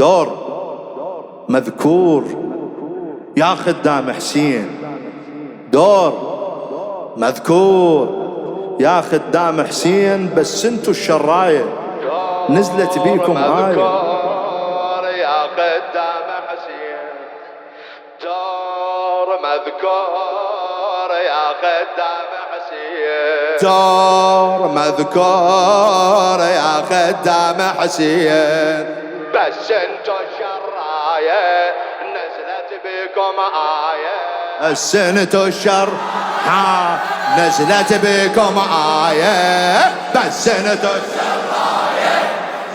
دور مذكور يا خدام حسين، دور مذكور يا خدام حسين، بس انتو الشراية نزلت بيكم آية. يا خدام حسين دور مذكور يا خدام حسين، دور مذكور يا خدام حسين، بس انتو الشراية نزلت بكم آية. بس انتو الشر نزلت بكم آية، بس انتو الشراية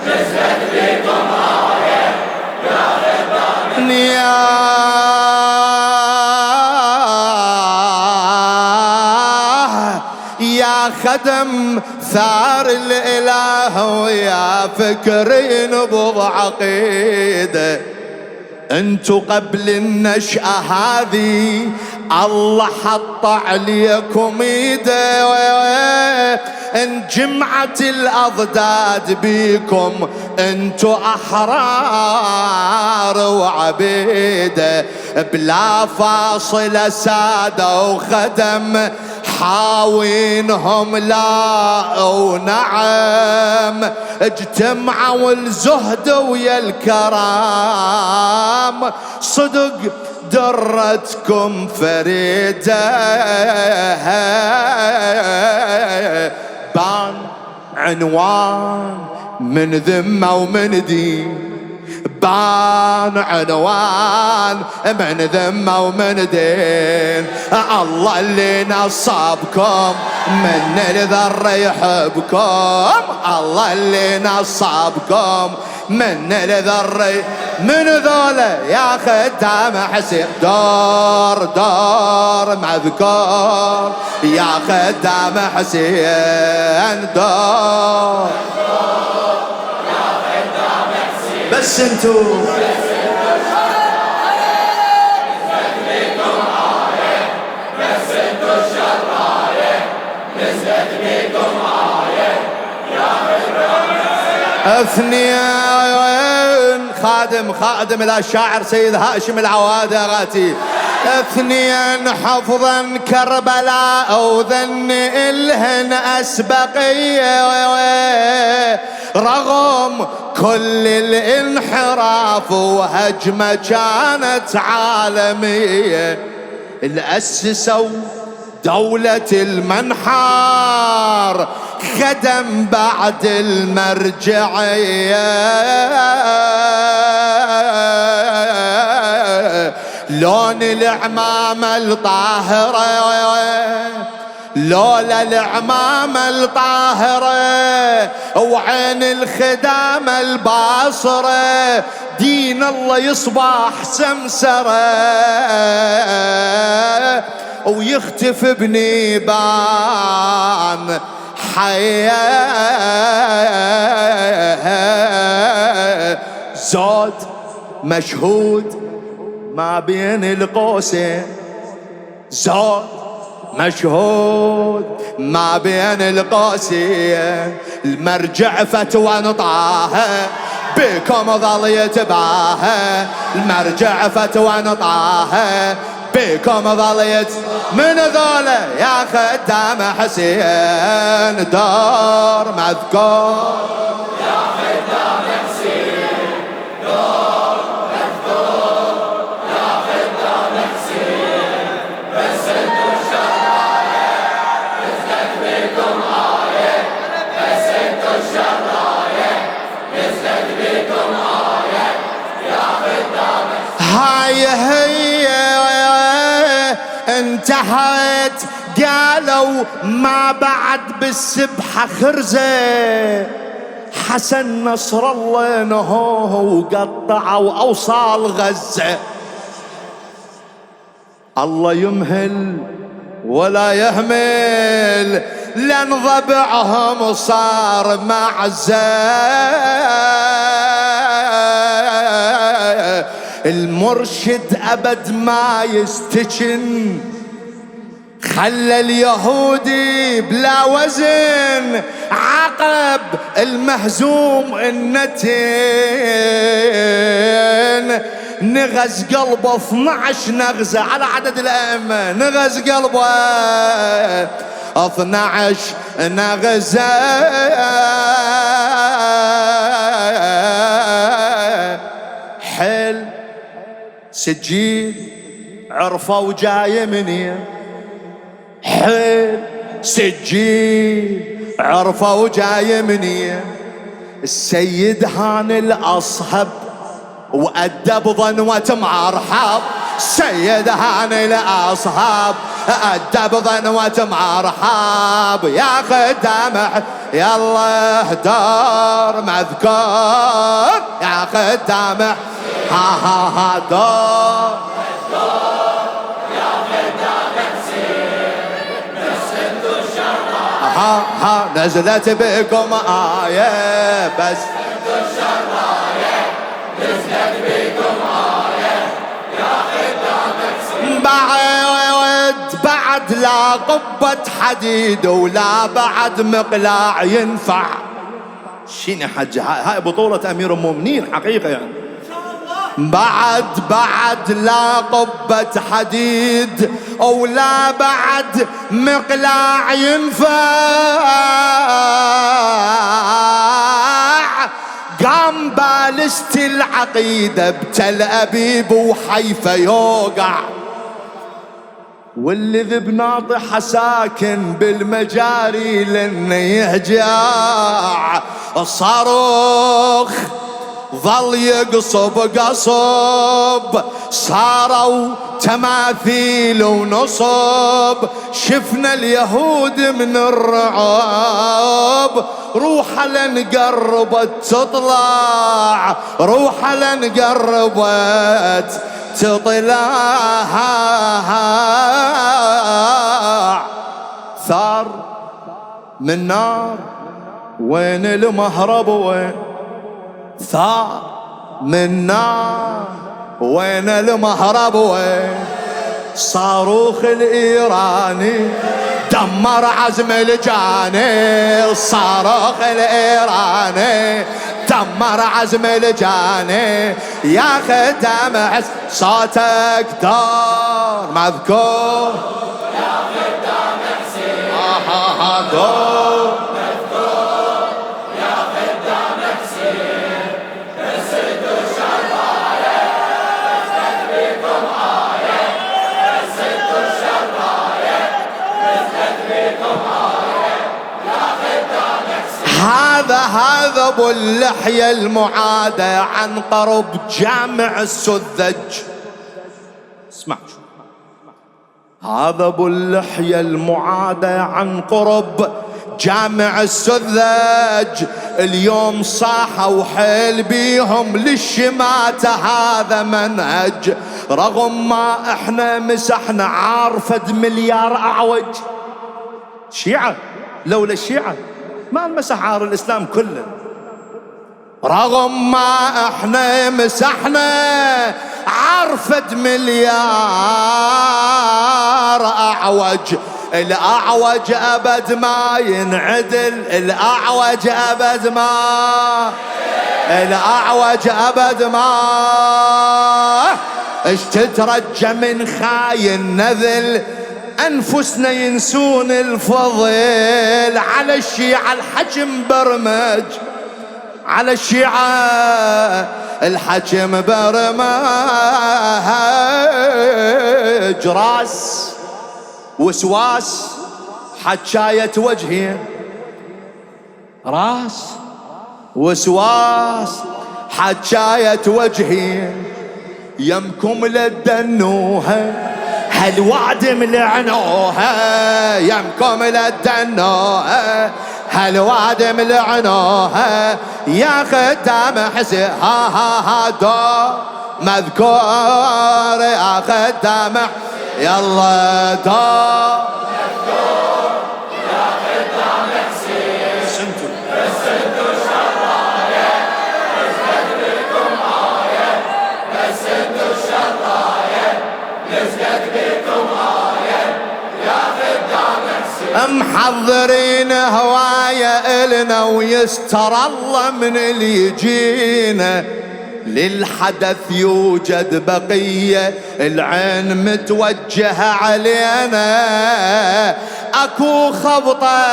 نزلت بكم آية. يا خدم ثار الإله ويا فكر نبض عقيده، انتو قبل النشأة هذه الله حط عليكم ايده، ان جمعت الاضداد بيكم انتو احرار وعبيده، بلا فاصلة سادة وخدم حاوينهم لا ونعم، اجتمعوا الزهد ويا الكرام، صدق درتكم فريدة، بان عنوان من ذمة ومن دين، بان عنوان من ذمة ومن دين، الله اللي نصبكم من الذر يحبكم، الله اللي نصبكم من الذر، من ذولا يا خدام حسين، دور مذكور يا خدام حسين، دور بس انتو اثنين خادم الشاعر سيد هاشم العوادي غاتي، اثنين حفظا كربلاء وذن الهن اسبقية، رغم كل الانحراف وهجمة كانت عالمية، الأسسوا دولة المنحار خدم بعد المرجعية، لون العمامة الطاهرة لولا العمامة الطاهرة وعين الخدامة الباصرة، دين الله يصبح سمسرة ويختف بنيبان حياة، زود مشهود ما بين القوسين، زود مشهود ما بين القوسين، المرجع فتوى نطاها بكم ظل يتباهى، المرجع فتوى نطاها بكم ظل من ذولا يا خدام حسين، دور مذكور يا خدام حسين، دور مذكور يا خدام حسين، بس انتو الشراية نزلت بكم آية، بس انتو الشراية نزلت بكم آية يا خدام حسين. هاي هي انتهت، قالوا ما بعد بالسبحة خرزة، حسن نصر الله نهوه وقطعوا أوصال غزة، الله يمهل ولا يهمل لأن ضبعهم صار معزة، المرشد أبد ما يستجن خلى اليهودي بلا وزن عقب المهزوم النتين، نغز قلبه 12 نغزة على عدد الأئمة، نغز قلبه 12 نغزة. حل سجيل عرفوا جاي منين، حل سجيل عرفوا جاي منين. السيد هان الأصهب وأدب ظنوة مرحب، سيد هان الأصهب أدب ظنوة مرحب. يا خدام يلا دار مذكور، يا خدام ها ها ها دار يا خدام حسين نسد الشر ها ها نزلت بكم آية بس نسد الشر نزلت بكم آية يا خدام حسين. بعد لا قبة حديد ولا بعد مقلاع ينفع. شيني حج هاي بطولة أمير المؤمنين حقيقة يعني. بعد لا قبة حديد ولا بعد مقلاع ينفع، قام بالست العقيدة بتل أبيب وحيفا يوقع، واللي ذب ناطحة ساكن بالمجاري لأنه يهجع. الصاروخ ظل يقصب قصب، صاروا تماثيل ونصب. شفنا اليهود من الرعب، روحها لن قربت تطلع، روحها لن قربت تطلع. ثار من نار وين المهرب، وين ثار من نار وين المهرب، وين صاروخ الإيراني دمر عزم الجاني. الصاروخ الإيراني دمر عزم الجاني. يا خدام صوتك دار مذكور، يا خدام حسين دور مذكور يا خدام حسين نسد الشر نزلت بكم آية نسد الشر نزلت بكم آية يا خدام حسين. هذا ابو اللحية المعادة عن قرب جامع السذج. اسمع، هذا ابو اللحية المعادة عن قرب جامع السذج. اليوم صاحوا حيل بيهم للشماتة، هذا منهج. رغم ما احنا مسحنا عارفد مليار اعوج. شيعة لولا الشيعة ما انمسح عار الإسلام كله. رغم ما احنا مسحنا عرفد مليار أعوج. الأعوج أبد ما ينعدل، الأعوج أبد ما، الأعوج أبد ما. اش تترجى من خاين نذل، أنفسنا ينسون الفضل. على الشيعة الحجم برمج، على الشيعة الحجم برمج. راس وسواس حجاية وجهي، راس وسواس حجاية وجهي. يمكم للدنوها هالوعد ملعنوها، يمكم للدنوها هالوعد ملعنوها. يا خدام حسين ها ها ها دور مذكور، يا خدام يلا دور مذكور يا خدام حسين سنتو نسد الشر نزلت بكم آية نسد الشر نزلت بكم آية يا محضرين هواية إلنا ويستر الله من اللي يجينا. للحدث يوجد بقية العين متوجهة علينا. اكو خبطة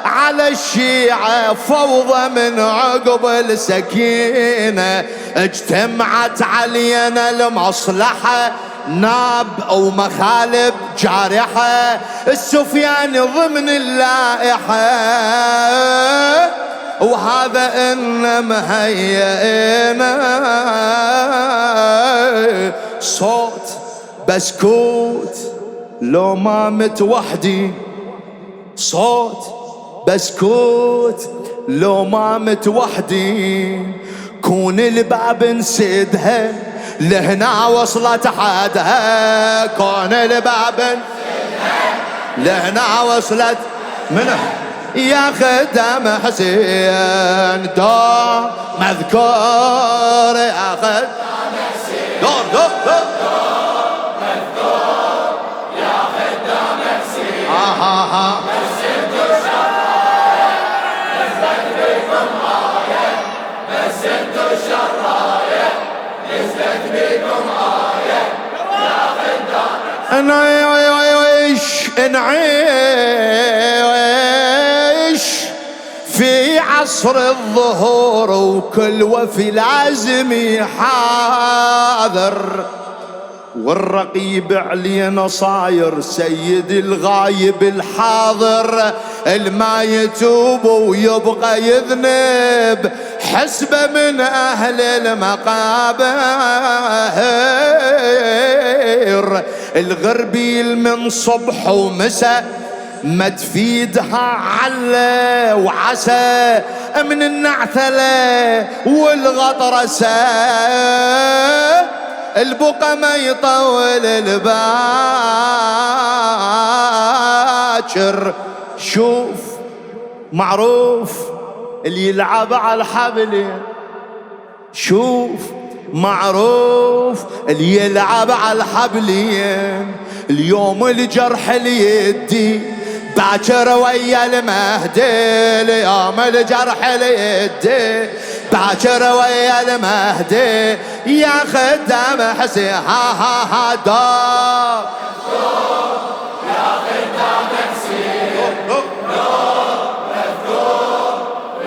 على الشيعة فوضى من عقب السكينة. اجتمعت علينا المصلحة ناب او مخالب جارحة. السفيان ضمن اللائحة وهذا إن مهيئنا. صوت بسكوت لو ما مت وحدي. صوت بسكوت لو ما مت وحدي. كون الباب نسدها لهنا وصلت حدها. كون الباب لهنا وصلت منه يا خدام حسين. دور مذكور يا خدام حسين. دور مذكور يا خدام حسين. مسدوا الشرايع نزلت بكم آية. مسدوا الشرايع نزلت بكم آية يا خدام حسين. نعيش في عصر الظهور وكل وفي لازم يحاذر. والرقيب علينا صاير سيد الغايب الحاضر. الما يتوب ويبقى يذنب حسبه من أهل المقابر. الغربيل من صبح ومساء ما تفيدها على وعسى. من النعثلة والغطرسة البقى ما يطول الباكر. شوف معروف اللي يلعب على الحبل. شوف معروف اللي يلعب على الحبلين. اليوم الجرح اليدي باكر ويا المهدي. اليوم الجرح اليدي باكر ويا المهدي يا خدام حسين. ها دور يا خدام حسين. دور مذكور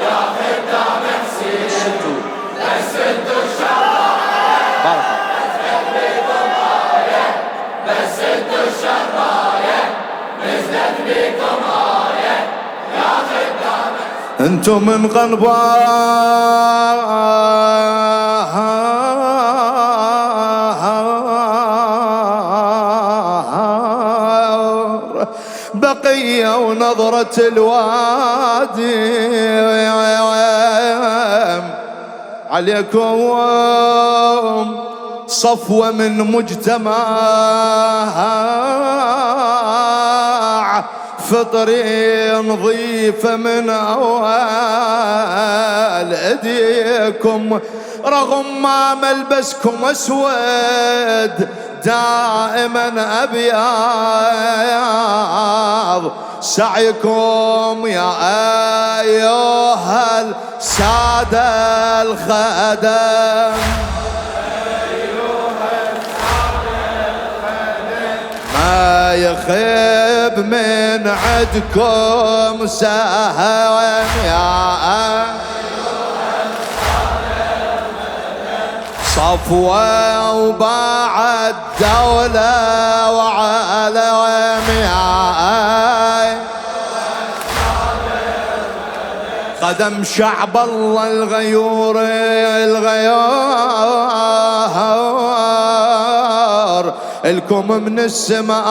يا خدام حسين. مسدوا الشرايع نزلت بكم آية. مسدوا الشرايع نزلت بكم آية يا خدام حسين. انتم من غنبار بقية ونظرة الوادي عليكم صفوة من مجتمع. فطري نظيفة من أول أيديكم. رغم ما ملبسكم أسود دائما أبيض. سعيكم يا أيها السادة الخدم. ما يخيب من عدكم سهم يا صفوة وباع الدولة وعلى يا خدم شعب الله الغيور. الكم من السماء